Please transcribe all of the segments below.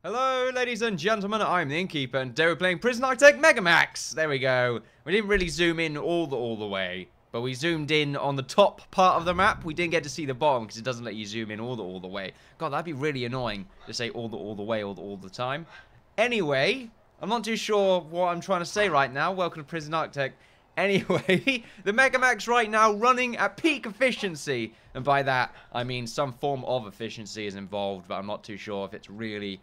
Hello, ladies and gentlemen, I'm the Innkeeper, and today we're playing Prison Architect MEGAMAX. There we go. We didn't really zoom in all the way, but we zoomed in on the top part of the map. We didn't get to see the bottom because it doesn't let you zoom in all the way. God, that'd be really annoying to say all the way all the time. Anyway, I'm not too sure what I'm trying to say right now. Welcome to Prison Architect. Anyway, the MEGAMAX right now running at peak efficiency. And by that, I mean some form of efficiency is involved, but I'm not too sure if it's really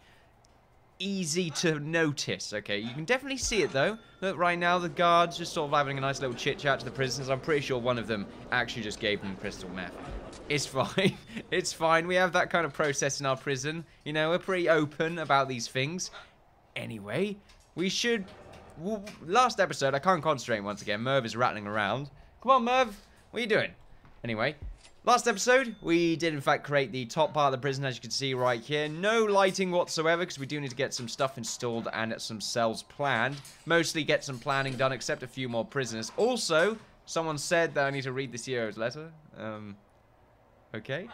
easy to notice. Okay, you can definitely see it though. Look, right now the guards just sort of having a nice little chit chat to the prisoners. I'm pretty sure one of them actually just gave them crystal meth. It's fine. It's fine. We have that kind of process in our prison. You know, we're pretty open about these things. Anyway, we should... last episode, I can't concentrate once again. Merv is rattling around. Come on, Merv. What are you doing? Anyway, last episode, we did in fact create the top part of the prison, as you can see right here. No lighting whatsoever, because we do need to get some stuff installed and some cells planned. Mostly get some planning done, except a few more prisoners. Also, someone said that I need to read the CEO's letter. Okay.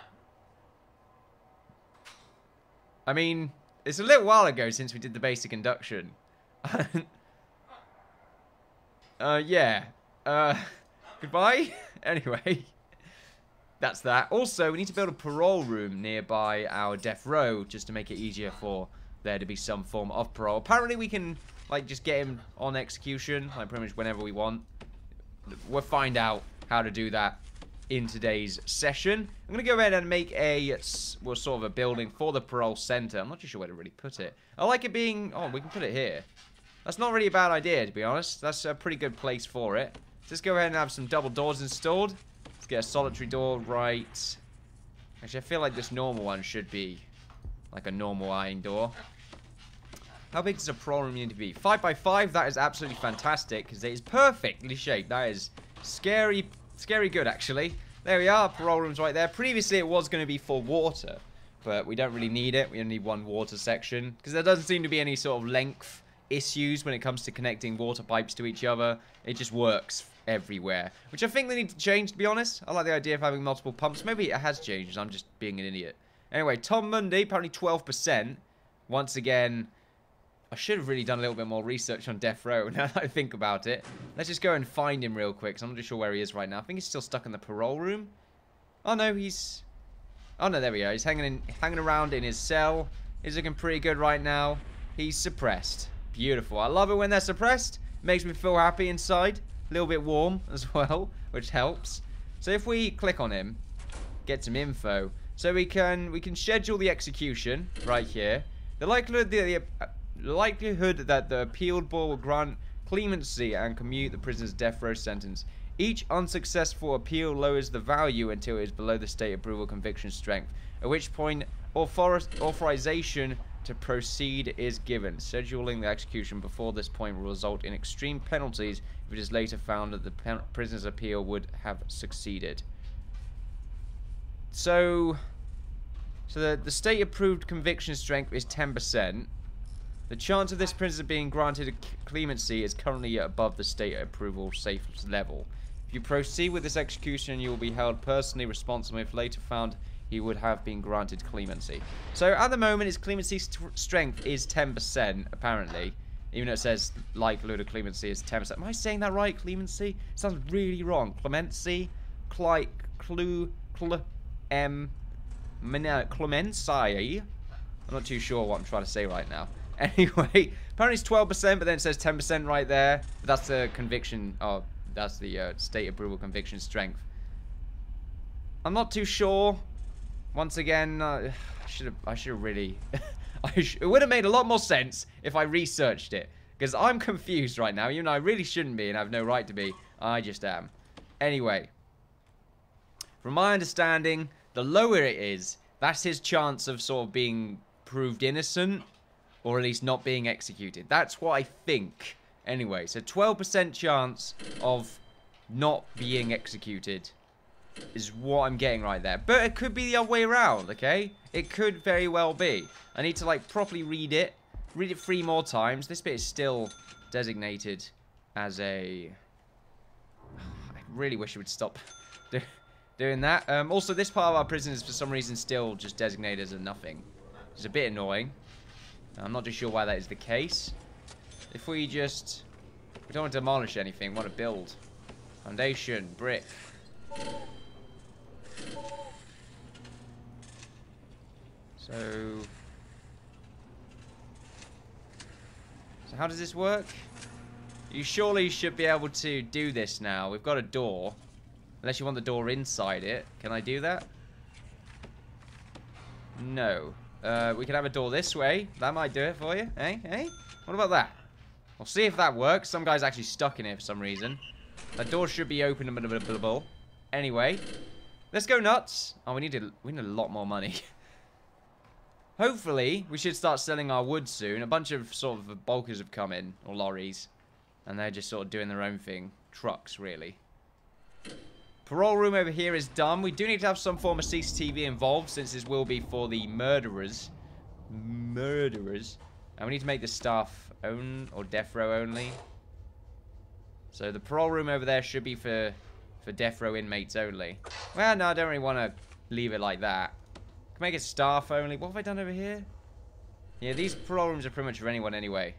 I mean, it's a little while ago since we did the basic induction. Yeah. Goodbye? Anyway. That's that. Also, we need to build a parole room nearby our death row, just to make it easier for there to be some form of parole. Apparently, we can, like, just get him on execution, like, pretty much whenever we want. We'll find out how to do that in today's session. I'm going to go ahead and make a, well, sort of a building for the parole center. I'm not too sure where to really put it. I like it being, oh, we can put it here. That's not really a bad idea, to be honest. That's a pretty good place for it. Let's go ahead and have some double doors installed. Let's get a solitary door right. Actually, I feel like this normal one should be like a normal iron door. How big does a parole room need to be? 5 by 5, that is absolutely fantastic, because it is perfectly shaped. That is scary good, actually. There we are, parole room's right there. Previously, it was going to be for water, but we don't really need it. We only need one water section, because there doesn't seem to be any sort of length issues when it comes to connecting water pipes to each other. It just works everywhere, which I think they need to change, to be honest. I like the idea of having multiple pumps. Maybe it has changed, I'm just being an idiot. Anyway, Tom Mundy, apparently 12%. Once again, I should have really done a little bit more research on death row now that I think about it. Let's just go and find him real quick, because I'm not sure where he is right now. I think he's still stuck in the parole room. Oh no, he's... oh no, there we go. He's hanging around in his cell. He's looking pretty good right now. He's suppressed. Beautiful. I love it when they're suppressed. Makes me feel happy inside. A little bit warm as well, which helps. So if we click on him, get some info, so we can schedule the execution right here. The likelihood that the appealed board will grant clemency and commute the prisoner's death row sentence. Each unsuccessful appeal lowers the value until it is below the state approval conviction strength, at which point authorization to proceed is given. Scheduling the execution before this point will result in extreme penalties if it is later found that the prisoner's appeal would have succeeded. So the state-approved conviction strength is 10%. The chance of this prisoner being granted a clemency is currently above the state approval safe level. If you proceed with this execution, you will be held personally responsible if later found he would have been granted clemency. So at the moment, his clemency strength is 10%, apparently. Even though it says likelihood of clemency is 10%. Am I saying that right? Clemency? It sounds really wrong. Clemency? Clemency? I'm not too sure what I'm trying to say right now. Anyway, apparently it's 12%, but then it says 10% right there. But that's the conviction. Oh, that's the state approval conviction strength. I'm not too sure. Once again, I should have really... it would have made a lot more sense if I researched it. Because I'm confused right now. Even though I really shouldn't be and I have no right to be. I just am. Anyway. From my understanding, the lower it is, that's his chance of sort of being proved innocent. Or at least not being executed. That's what I think. Anyway, so 12% chance of not being executed is what I'm getting right there. But it could be the other way around, okay? It could very well be. I need to, like, properly read it. Read it 3 more times. This bit is still designated as a... I really wish it would stop doing that. Also, this part of our prison is for some reason still just designated as a nothing. It's a bit annoying. I'm not too sure why that is the case. If we just... We don't want to demolish anything, we want to build. Foundation, brick. So how does this work? You surely should be able to do this now. We've got a door. Unless you want the door inside it. Can I do that? No. We can have a door this way. That might do it for you. Eh? Eh? What about that? We'll see if that works. Some guy's actually stuck in here for some reason. That door should be open and available. Anyway. Let's go nuts. Oh, we need a lot more money. Hopefully, we should start selling our wood soon. A bunch of sort of bulkers have come in. Or lorries. And they're just sort of doing their own thing. Trucks, really. Parole room over here is done. We do need to have some form of CCTV involved, since this will be for the murderers. Murderers. And we need to make the staff own, or death row only. So the parole room over there should be for death row inmates only. Well, no, I don't really want to leave it like that. Can make it staff only. What have I done over here? Yeah, these parole rooms are pretty much for anyone anyway.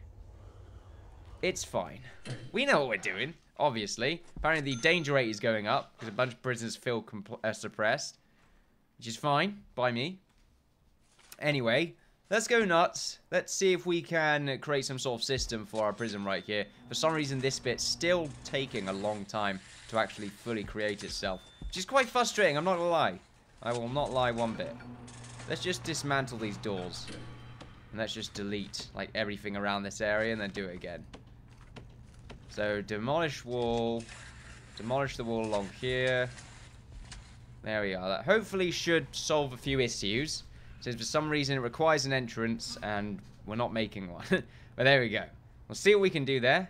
It's fine. We know what we're doing. Obviously. Apparently the danger rate is going up because a bunch of prisoners feel suppressed. Which is fine by me. Anyway, let's go nuts. Let's see if we can create some sort of system for our prison right here. For some reason, this bit's still taking a long time to actually fully create itself. Which is quite frustrating, I'm not gonna lie. I will not lie one bit. Let's just dismantle these doors. And let's just delete like everything around this area and then do it again. So, demolish wall. Demolish the wall along here. There we are. That hopefully should solve a few issues. Since for some reason it requires an entrance and we're not making one. But there we go. We'll see what we can do there.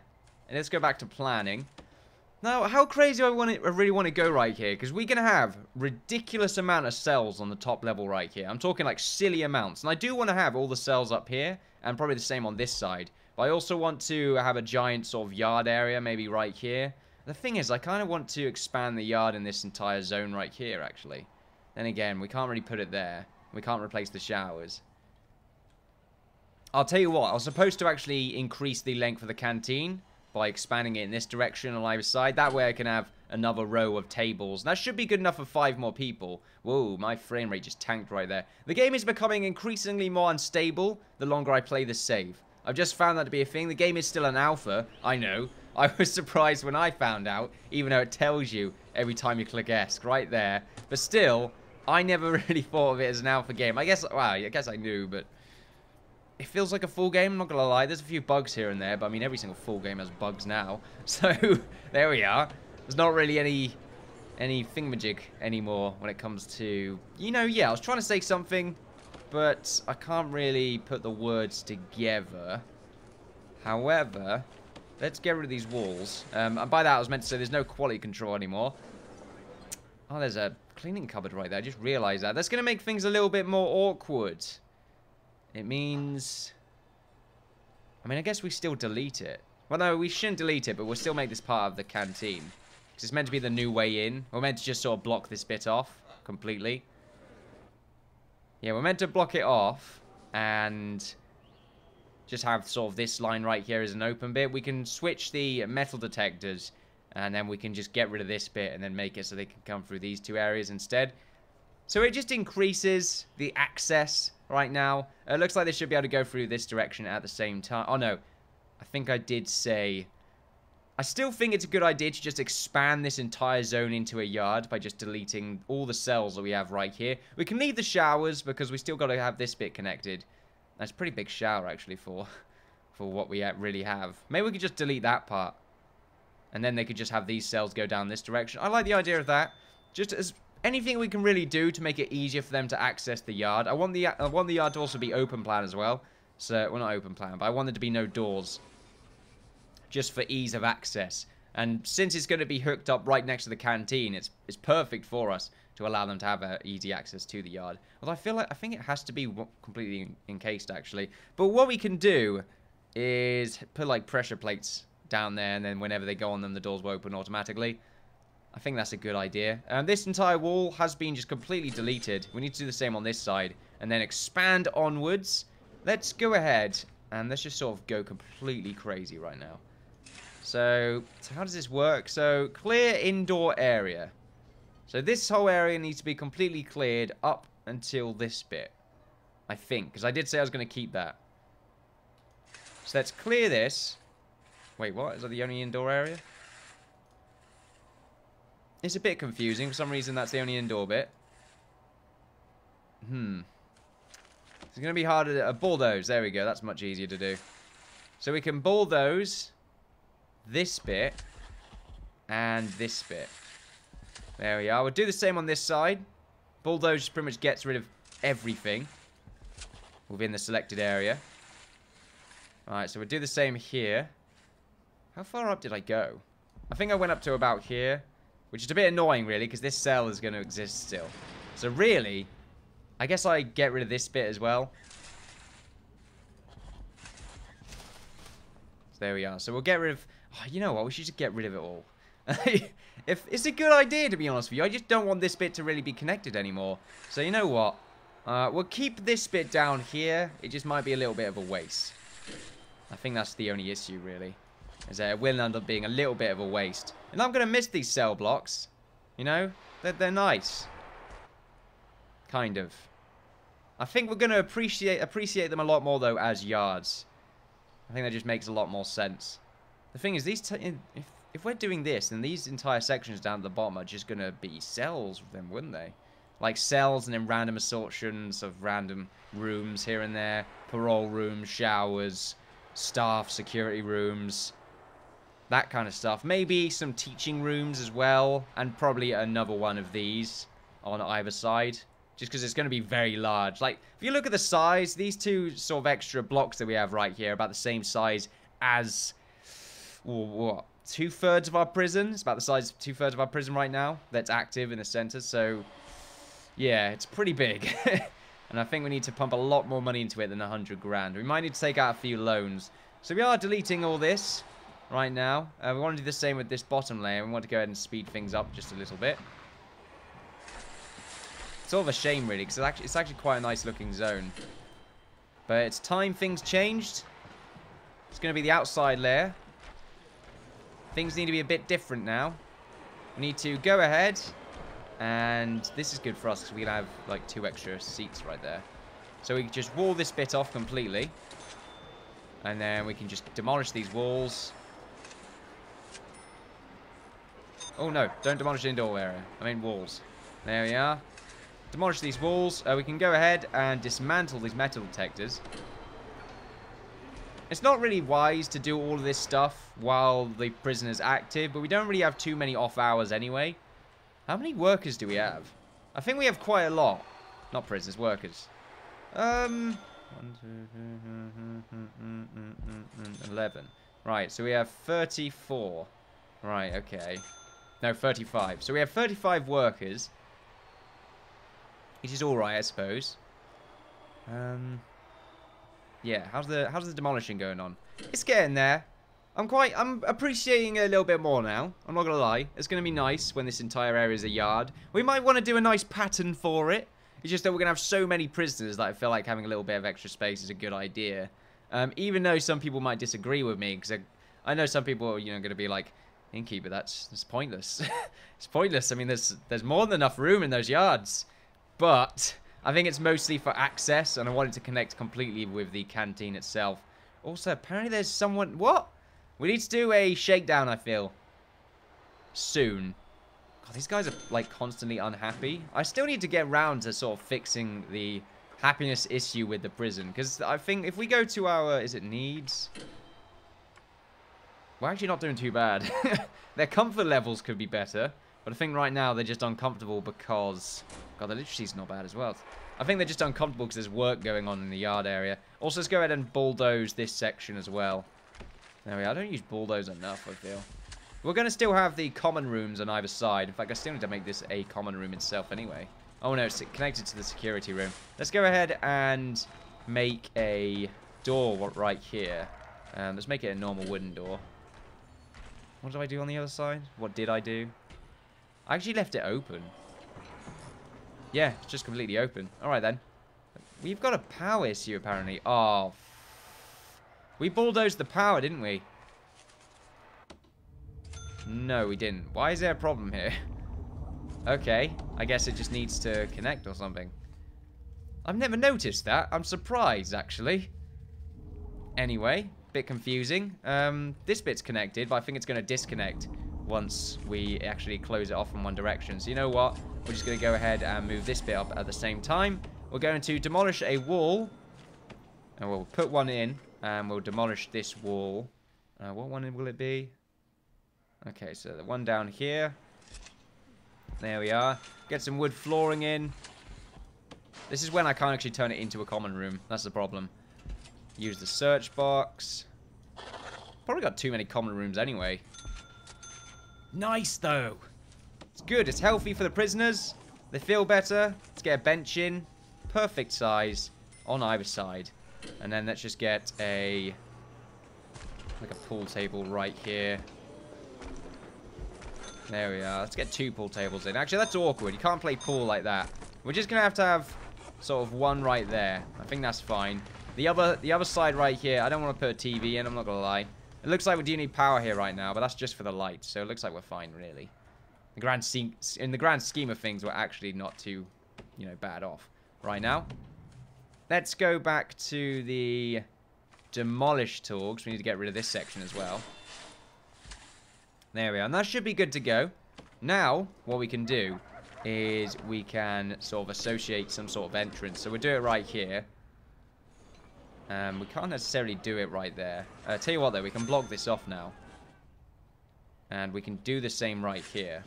And let's go back to planning. Now, how crazy do I really want to go right here? Because we're going to have ridiculous amount of cells on the top level right here. I'm talking like silly amounts. And I do want to have all the cells up here. And probably the same on this side. But I also want to have a giant sort of yard area, maybe right here. The thing is, I kind of want to expand the yard in this entire zone right here, actually. Then again, we can't really put it there. We can't replace the showers. I'll tell you what, I was supposed to actually increase the length of the canteen by expanding it in this direction on either side. That way I can have another row of tables. That should be good enough for 5 more people. Whoa, my frame rate just tanked right there. The game is becoming increasingly more unstable the longer I play this save. I've just found that to be a thing. The game is still an alpha, I know. I was surprised when I found out, even though it tells you every time you click ESC right there. But still, I never really thought of it as an alpha game. I guess, well, I guess I knew, but it feels like a full game, I'm not gonna lie. There's a few bugs here and there, but I mean, every single full game has bugs now. So, there we are. There's not really any thingamajig anymore when it comes to, you know, yeah, I was trying to say something, but I can't really put the words together. However, let's get rid of these walls. And by that, I was meant to say there's no quality control anymore. Oh, there's a cleaning cupboard right there. I just realized that. That's going to make things a little bit more awkward. It means... I mean, I guess we still delete it. Well, no, we shouldn't delete it, but we'll still make this part of the canteen. Because it's meant to be the new way in. We're meant to just sort of block this bit off completely. Yeah, we're meant to block it off and just have sort of this line right here as an open bit. We can switch the metal detectors and then we can just get rid of this bit and then make it so they can come through these 2 areas instead. So it just increases the access right now. It looks like they should be able to go through this direction at the same time. Oh no, I think I did say... I still think it's a good idea to just expand this entire zone into a yard by just deleting all the cells that we have right here. We can leave the showers because we still got to have this bit connected. That's a pretty big shower actually for what we really have. Maybe we could just delete that part. And then they could just have these cells go down this direction. I like the idea of that. Just as anything we can really do to make it easier for them to access the yard. I want the yard to also be open plan as well. So, well, not open plan, but I want there to be no doors. Just for ease of access. And since it's going to be hooked up right next to the canteen, it's perfect for us to allow them to have easy access to the yard. Although I think it has to be completely encased actually. But what we can do is put like pressure plates down there, and then whenever they go on them, the doors will open automatically. I think that's a good idea. This entire wall has been just completely deleted. We need to do the same on this side, and then expand onwards. let's go ahead and let's just sort of go completely crazy right now. So how does this work? So, clear indoor area. So this whole area needs to be completely cleared up until this bit. I think, because I did say I was going to keep that. So let's clear this. Wait, what? Is that the only indoor area? It's a bit confusing. For some reason, that's the only indoor bit. It's going to be harder to... bulldoze. There we go. That's much easier to do. So we can bulldoze this bit and this bit. There we are. We'll do the same on this side. Bulldoze pretty much gets rid of everything within the selected area. Alright, so we'll do the same here. How far up did I go? I think I went up to about here, which is a bit annoying, really, because this cell is going to exist still. So really, I guess I get rid of this bit as well. So there we are. So we'll get rid of... Oh, you know what? We should just get rid of it all. If it's a good idea, to be honest with you. I just don't want this bit to really be connected anymore. So you know what? We'll keep this bit down here. It just might be a little bit of a waste. I think that's the only issue, really. Is that it will end up being a little bit of a waste. And I'm going to miss these cell blocks. You know? They're nice. Kind of. I think we're going to appreciate them a lot more, though, as yards. I think that just makes a lot more sense. The thing is, if we're doing this, then these entire sections down at the bottom are just going to be cells with them, wouldn't they? Like cells and then random assortions of random rooms here and there. Parole rooms, showers, staff, security rooms. That kind of stuff. Maybe some teaching rooms as well. And probably another one of these on either side. Just because it's going to be very large. Like, if you look at the size, these two sort of extra blocks that we have right here are about the same size as... what? 2/3 of our prison. It's about the size of 2/3 of our prison right now. That's active in the center. So, yeah, it's pretty big. And I think we need to pump a lot more money into it than 100 grand. We might need to take out a few loans. So we are deleting all this right now. We want to do the same with this bottom layer. We want to go ahead and speed things up just a little bit. It's sort of a shame, really, because it's actually quite a nice looking zone. But it's time things changed. It's going to be the outside layer. Things need to be a bit different now. We need to go ahead, and this is good for us because we can have like 2 extra seats right there. So we can just wall this bit off completely, and then we can just demolish these walls. Oh no, don't demolish the indoor area. I mean walls. There we are. Demolish these walls. We can go ahead and dismantle these metal detectors. It's not really wise to do all of this stuff while the prison is active, but we don't really have too many off hours anyway. How many workers do we have? I think we have quite a lot. Not prisoners, workers. 1, 2, 11. Right, so we have 34. Right, okay. No, 35. So we have 35 workers. Which is alright, I suppose. Yeah, how's the demolition going on? It's getting there. I'm appreciating it a little bit more now. I'm not gonna lie. It's gonna be nice when this entire area is a yard. We might want to do a nice pattern for it. It's just that we're gonna have so many prisoners that I feel like having a little bit of extra space is a good idea. Even though some people might disagree with me, because I know some people are, you know, gonna be like, Innkeeper, that's pointless. It's pointless. I mean, there's more than enough room in those yards. But I think it's mostly for access, and I wanted to connect completely with the canteen itself. Also, apparently there's someone... What? We need to do a shakedown, I feel. Soon. God, these guys are, like, constantly unhappy. I still need to get round to sort of fixing the happiness issue with the prison. Because I think if we go to our... Is it needs? We're actually not doing too bad. Their comfort levels could be better. But I think right now they're just uncomfortable because... God, the literacy's not bad as well. I think they're just uncomfortable because there's work going on in the yard area. Also, let's go ahead and bulldoze this section as well. There we are. I don't use bulldoze enough, I feel. We're going to still have the common rooms on either side. In fact, I still need to make this a common room itself anyway. Oh, no, it's connected to the security room. Let's go ahead and make a door right here. Let's make it a normal wooden door. What do I do on the other side? What did I do? I actually left it open. Yeah, it's just completely open. Alright then. We've got a power issue, apparently. Oh. We bulldozed the power, didn't we? No, we didn't. Why is there a problem here? Okay. I guess it just needs to connect or something. I've never noticed that. I'm surprised, actually. Anyway, bit confusing. This bit's connected, but I think it's going to disconnect once we actually close it off in one direction. So you know what? We're just going to go ahead and move this bit up at the same time. We're going to demolish a wall. And we'll put one in. And we'll demolish this wall. What one will it be? Okay, so the one down here. There we are. Get some wood flooring in. This is when I can't actually turn it into a common room. That's the problem. Use the search box. Probably got too many common rooms anyway. Nice, though. It's good. It's healthy for the prisoners. They feel better. Let's get a bench in. Perfect size on either side. And then let's just get a pool table right here. There we are. Let's get 2 pool tables in. Actually, that's awkward. You can't play pool like that. We're just going to have sort of one right there. I think that's fine. The other side right here, I don't want to put a TV in, I'm not going to lie. It looks like we do need power here right now, but that's just for the light. So it looks like we're fine, really. In the grand scheme of things, we're actually not too, bad off right now. Let's go back to the demolish tool, because we need to get rid of this section as well. There we are. And that should be good to go. Now, what we can do is we can sort of associate some sort of entrance. So we'll do it right here. We can't necessarily do it right there. Tell you what, though, we can block this off now. And we can do the same right here.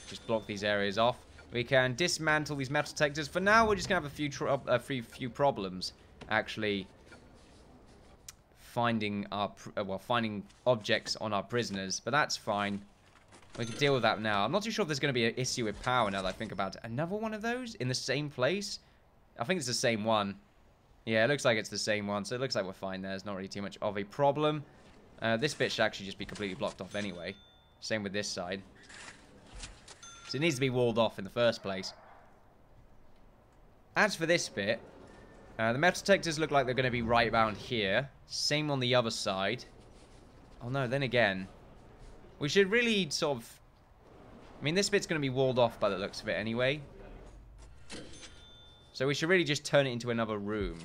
Just block these areas off. We can dismantle these metal detectors. For now, we're just going to have a few problems, actually, finding objects on our prisoners. But that's fine. We can deal with that now. I'm not too sure if there's going to be an issue with power now that I think about it. Another one of those in the same place? I think it's the same one. Yeah, it looks like it's the same one. So it looks like we're fine there. There's not really too much of a problem. This bit should actually just be completely blocked off anyway. Same with this side. So it needs to be walled off in the first place. As for this bit, the metal detectors look like they're going to be right around here. Same on the other side. Oh no, then again. We should really sort of... I mean, this bit's going to be walled off by the looks of it anyway. So we should really just turn it into another room.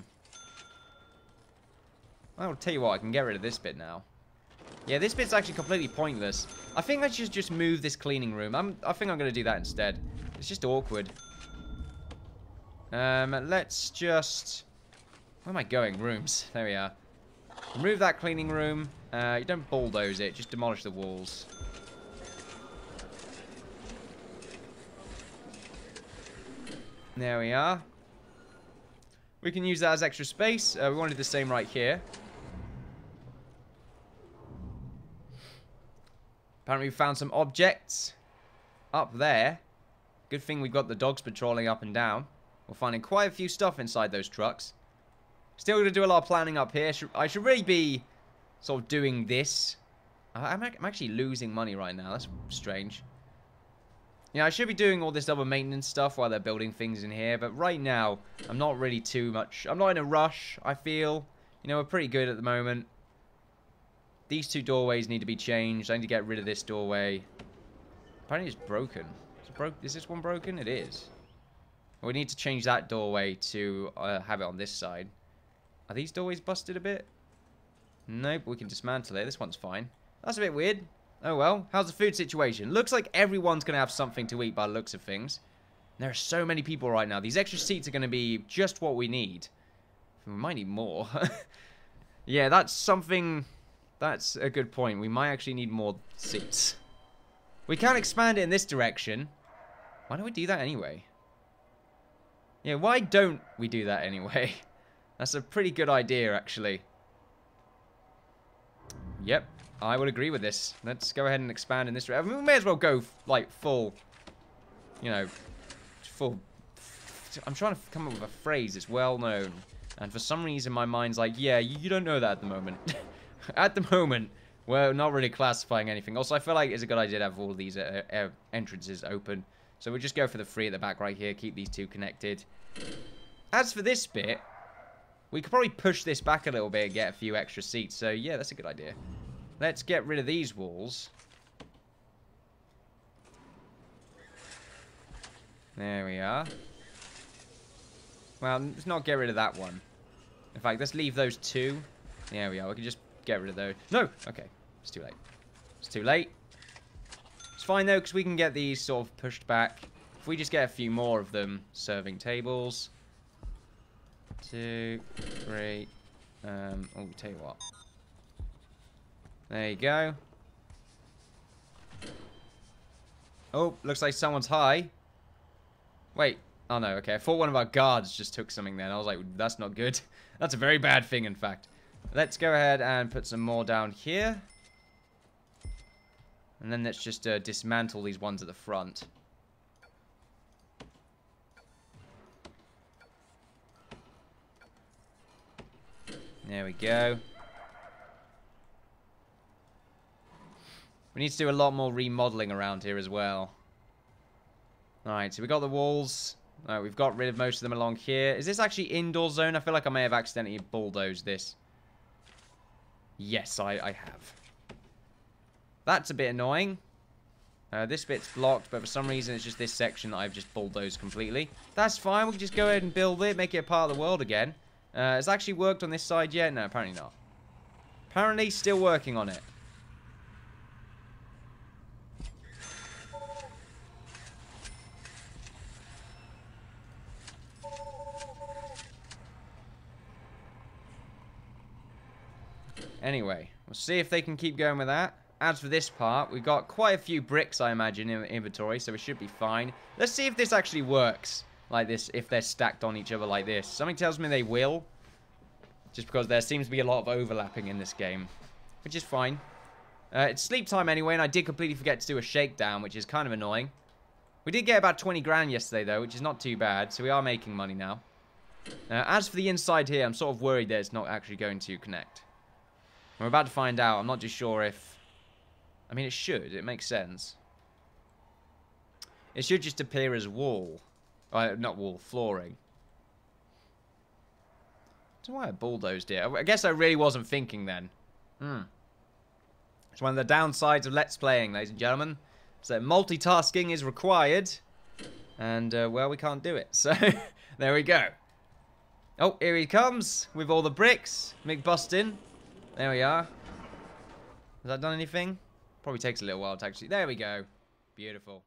I'll tell you what, I can get rid of this bit now. Yeah, this bit's actually completely pointless. I think I should just move this cleaning room. I think I'm going to do that instead. It's just awkward. Let's just... Where am I going? Rooms. There we are. Remove that cleaning room. You don't bulldoze it. Just demolish the walls. There we are. We can use that as extra space. We wanted the same right here. Apparently we found some objects up there. Good thing we've got the dogs patrolling up and down. We're finding quite a few stuff inside those trucks. Still going to do a lot of planning up here. I should really be sort of doing this. I'm actually losing money right now. That's strange. Yeah, I should be doing all this other maintenance stuff while they're building things in here. But right now, I'm not really too much. I'm not in a rush, I feel. We're pretty good at the moment. These 2 doorways need to be changed. I need to get rid of this doorway. Apparently it's broken. Is this one broken? It is. We need to change that doorway to have it on this side. Are these doorways busted a bit? Nope, we can dismantle it. This one's fine. That's a bit weird. Oh well. How's the food situation? Looks like everyone's going to have something to eat by the looks of things. There are so many people right now. These extra seats are going to be just what we need. We might need more. Yeah, that's something... That's a good point. We might actually need more seats. We can't expand it in this direction. Why don't we do that anyway? Yeah, why don't we do that anyway? That's a pretty good idea, actually. Yep, I would agree with this. Let's go ahead and expand in this direction. I mean, we may as well go, like, full... full... I'm trying to come up with a phrase that's well known. And for some reason, my mind's like, yeah, you don't know that at the moment. At the moment, we're not really classifying anything. Also, I feel like it's a good idea to have all of these entrances open. So we'll just go for the 3 at the back right here. Keep these 2 connected. As for this bit, we could probably push this back a little bit and get a few extra seats. So, yeah, that's a good idea. Let's get rid of these walls. There we are. Well, let's not get rid of that one. In fact, let's leave those two. There we are. We can just get rid of those. No! Okay. It's too late. It's too late. It's fine, though, because we can get these sort of pushed back. If we just get a few more of them. Serving tables. 2, 3. Oh, tell you what. There you go. Oh, looks like someone's high. Wait. Oh, no. Okay. I thought one of our guards just took something then. I was like, that's not good. That's a very bad thing, in fact. Let's go ahead and put some more down here. And then let's just dismantle these ones at the front. There we go. We need to do a lot more remodeling around here as well. Alright, so we got the walls. We've got rid of most of them along here. Is this actually indoor zone? I feel like I may have accidentally bulldozed this. Yes, I have. That's a bit annoying. This bit's blocked, but for some reason it's just this section that I've just bulldozed completely. That's fine. We can just go ahead and build it, make it a part of the world again. Has it actually worked on this side yet? No, apparently not. Apparently still working on it. Anyway, we'll see if they can keep going with that. As for this part, we've got quite a few bricks, I imagine, in the inventory, so we should be fine. Let's see if this actually works like this, if they're stacked on each other like this. Something tells me they will, just because there seems to be a lot of overlapping in this game, which is fine. It's sleep time anyway, and I did completely forget to do a shakedown, which is kind of annoying. We did get about 20 grand yesterday, though, which is not too bad, so we are making money now. As for the inside here, I'm sort of worried that it's not actually going to connect. We're about to find out. I'm not too sure if... I mean, it should. It makes sense. It should just appear as wall. Not wall, flooring. I don't know why I bulldozed it. I guess I really wasn't thinking then. It's one of the downsides of Let's Playing, ladies and gentlemen. So multitasking is required. And, well, we can't do it. So, there we go. Oh, here he comes with all the bricks. McBustin'. There we are. Has that done anything? Probably takes a little while to actually... There we go. Beautiful.